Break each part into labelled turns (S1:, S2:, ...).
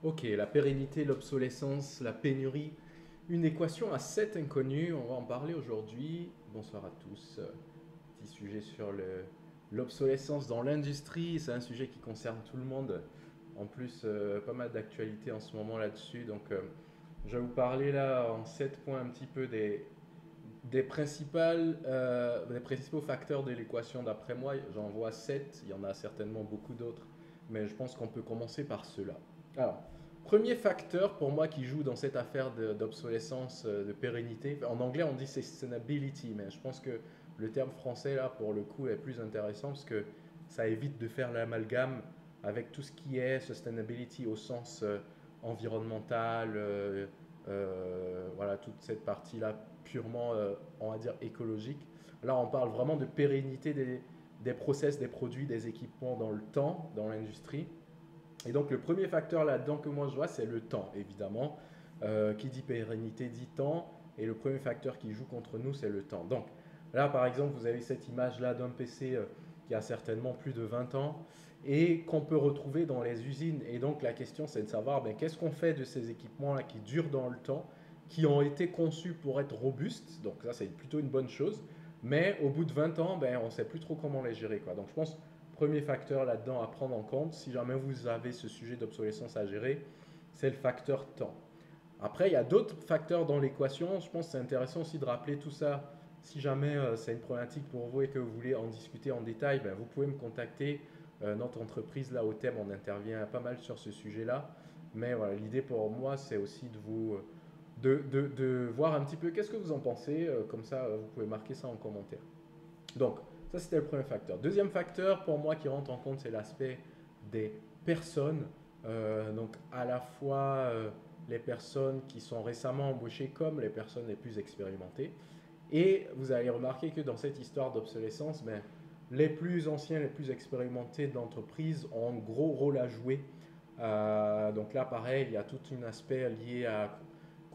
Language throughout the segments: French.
S1: Ok, la pérennité, l'obsolescence, la pénurie, une équation à 7 inconnues, on va en parler aujourd'hui. Bonsoir à tous. Petit sujet sur l'obsolescence dans l'industrie, c'est un sujet qui concerne tout le monde. En plus, pas mal d'actualités en ce moment là-dessus. Donc, je vais vous parler là en 7 points un petit peu des principaux facteurs de l'équation d'après moi. J'en vois 7, il y en a certainement beaucoup d'autres, mais je pense qu'on peut commencer par ceux-là. Alors, premier facteur pour moi qui joue dans cette affaire d'obsolescence, de pérennité, en anglais on dit sustainability, mais je pense que le terme français là pour le coup est plus intéressant parce que ça évite de faire l'amalgame avec tout ce qui est sustainability au sens environnemental, voilà, toute cette partie-là purement, on va dire, écologique. Là, on parle vraiment de pérennité des process, des produits, des équipements dans le temps, dans l'industrie. Et donc, le premier facteur là-dedans que moi je vois, c'est le temps, évidemment. Qui dit pérennité dit temps. Et le premier facteur qui joue contre nous, c'est le temps. Donc, là, par exemple, vous avez cette image-là d'un PC qui a certainement plus de 20 ans et qu'on peut retrouver dans les usines. Et donc, la question, c'est de savoir ben, qu'est-ce qu'on fait de ces équipements-là qui durent dans le temps, qui ont été conçus pour être robustes. Donc, ça, c'est plutôt une bonne chose. Mais au bout de 20 ans, ben, on ne sait plus trop comment les gérer, quoi. Donc, je pense premier facteur là-dedans à prendre en compte, si jamais vous avez ce sujet d'obsolescence à gérer, c'est le facteur temps. Après, il y a d'autres facteurs dans l'équation. Je pense que c'est intéressant aussi de rappeler tout ça. Si jamais c'est une problématique pour vous et que vous voulez en discuter en détail, ben, vous pouvez me contacter. Notre entreprise, là, au thème, on intervient pas mal sur ce sujet-là. Mais voilà, l'idée pour moi, c'est aussi de vous de voir un petit peu qu'est-ce que vous en pensez. Comme ça, vous pouvez marquer ça en commentaire. Donc, ça c'était le premier facteur. Deuxième facteur pour moi qui rentre en compte, c'est l'aspect des personnes. Donc, à la fois les personnes qui sont récemment embauchées comme les personnes les plus expérimentées. Et vous allez remarquer que dans cette histoire d'obsolescence, ben, les plus anciens, les plus expérimentés de l'entreprise ont un gros rôle à jouer. Donc là, pareil, il y a tout un aspect lié à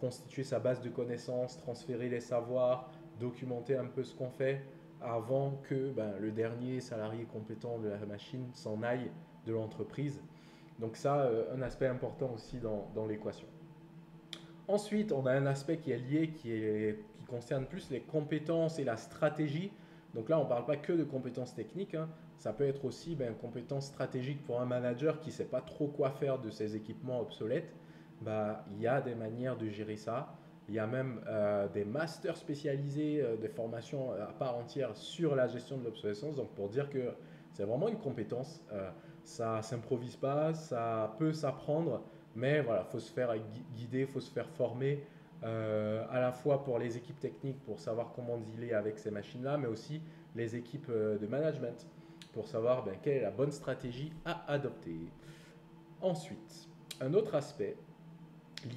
S1: constituer sa base de connaissances, transférer les savoirs, documenter un peu ce qu'on fait avant que ben, le dernier salarié compétent de la machine s'en aille de l'entreprise. Donc ça, un aspect important aussi dans l'équation. Ensuite, on a un aspect qui est lié, qui concerne plus les compétences et la stratégie. Donc là, on ne parle pas que de compétences techniques, hein. Ça peut être aussi ben, compétences stratégiques pour un manager qui ne sait pas trop quoi faire de ses équipements obsolètes. Bah, il y a des manières de gérer ça. Il y a même des masters spécialisés, des formations à part entière sur la gestion de l'obsolescence. Donc pour dire que c'est vraiment une compétence, ça ne s'improvise pas, ça peut s'apprendre. Mais voilà, il faut se faire guider, il faut se faire former à la fois pour les équipes techniques pour savoir comment dealer avec ces machines-là, mais aussi les équipes de management pour savoir ben, quelle est la bonne stratégie à adopter. Ensuite, un autre aspect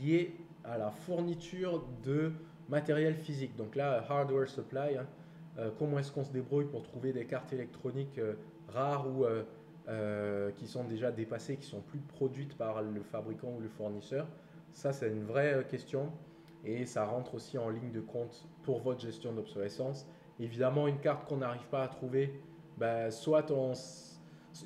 S1: lié à la fourniture de matériel physique. Donc là, hardware supply, hein, comment est-ce qu'on se débrouille pour trouver des cartes électroniques rares ou qui sont déjà dépassées, qui sont plus produites par le fabricant ou le fournisseur. Ça, c'est une vraie question et ça rentre aussi en ligne de compte pour votre gestion d'obsolescence. Évidemment, une carte qu'on n'arrive pas à trouver, ben,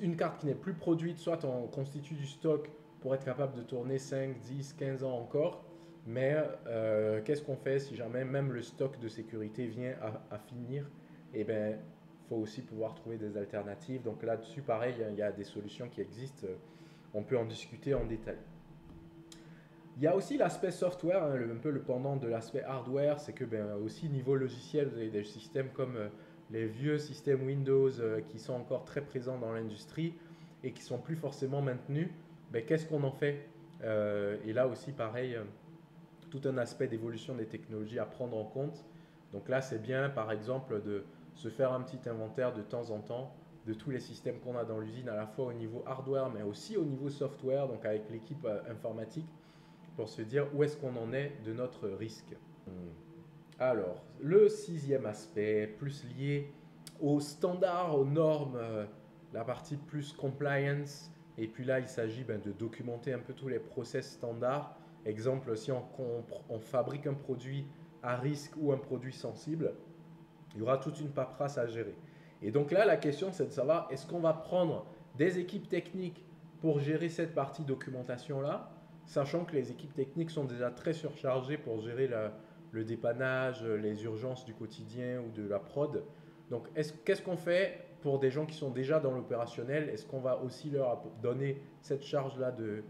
S1: une carte qui n'est plus produite, soit on constitue du stock pour être capable de tourner 5, 10, 15 ans encore. Mais qu'est-ce qu'on fait si jamais même le stock de sécurité vient à finir? Eh bien, il faut aussi pouvoir trouver des alternatives. Donc là-dessus, pareil, il y a des solutions qui existent. On peut en discuter en détail. Il y a aussi l'aspect software, hein, un peu le pendant de l'aspect hardware, c'est que ben, aussi niveau logiciel, vous avez des systèmes comme les vieux systèmes Windows qui sont encore très présents dans l'industrie et qui sont plus forcément maintenus. Ben, qu'est-ce qu'on en fait? Et là aussi, pareil, tout un aspect d'évolution des technologies à prendre en compte. Donc là, c'est bien, par exemple, de se faire un petit inventaire de temps en temps de tous les systèmes qu'on a dans l'usine, à la fois au niveau hardware, mais aussi au niveau software, donc avec l'équipe informatique, pour se dire où est-ce qu'on en est de notre risque. Alors, le sixième aspect, plus lié aux standards, aux normes, la partie plus compliance, et puis là, il s'agit ben, de documenter un peu tous les process standards. Exemple, si on fabrique un produit à risque ou un produit sensible, il y aura toute une paperasse à gérer. Et donc là, la question, c'est de savoir, est-ce qu'on va prendre des équipes techniques pour gérer cette partie documentation-là, sachant que les équipes techniques sont déjà très surchargées pour gérer le dépannage, les urgences du quotidien ou de la prod. Donc, qu'est-ce qu'on fait pour des gens qui sont déjà dans l'opérationnel? Est-ce qu'on va aussi leur donner cette charge-là de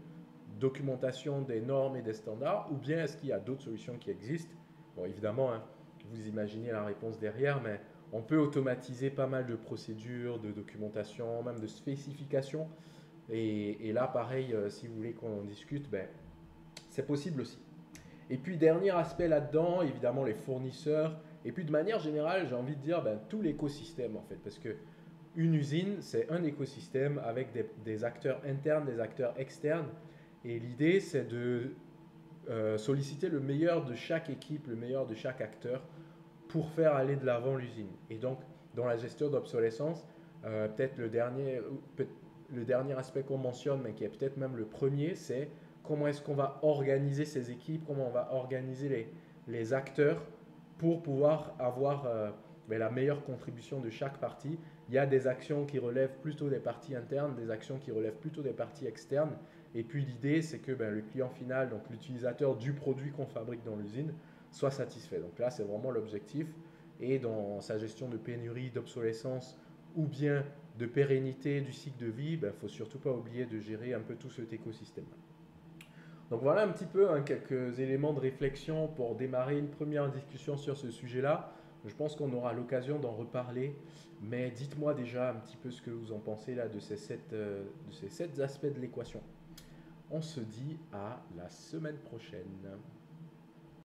S1: documentation des normes et des standards, ou bien est-ce qu'il y a d'autres solutions qui existent? Bon, évidemment, hein, vous imaginez la réponse derrière, mais on peut automatiser pas mal de procédures, de documentation, même de spécifications. Et là, pareil, si vous voulez qu'on en discute, ben, c'est possible aussi. Et puis, dernier aspect là-dedans, évidemment, les fournisseurs. Et puis, de manière générale, j'ai envie de dire ben, tout l'écosystème, en fait. Parce que une usine, c'est un écosystème avec des acteurs internes, des acteurs externes. Et l'idée, c'est de solliciter le meilleur de chaque équipe, le meilleur de chaque acteur pour faire aller de l'avant l'usine. Et donc, dans la gestion d'obsolescence, peut-être le dernier aspect qu'on mentionne, mais qui est peut-être même le premier, c'est comment est-ce qu'on va organiser ces équipes, comment on va organiser les acteurs pour pouvoir avoir la meilleure contribution de chaque partie. Il y a des actions qui relèvent plutôt des parties internes, des actions qui relèvent plutôt des parties externes. Et puis l'idée, c'est que le client final, donc l'utilisateur du produit qu'on fabrique dans l'usine, soit satisfait. Donc là, c'est vraiment l'objectif. Et dans sa gestion de pénurie, d'obsolescence ou bien de pérennité du cycle de vie, il ne faut surtout pas oublier de gérer un peu tout cet écosystème. Donc voilà un petit peu quelques éléments de réflexion pour démarrer une première discussion sur ce sujet-là. Je pense qu'on aura l'occasion d'en reparler, mais dites-moi déjà un petit peu ce que vous en pensez là de ces sept aspects de l'équation. On se dit à la semaine prochaine.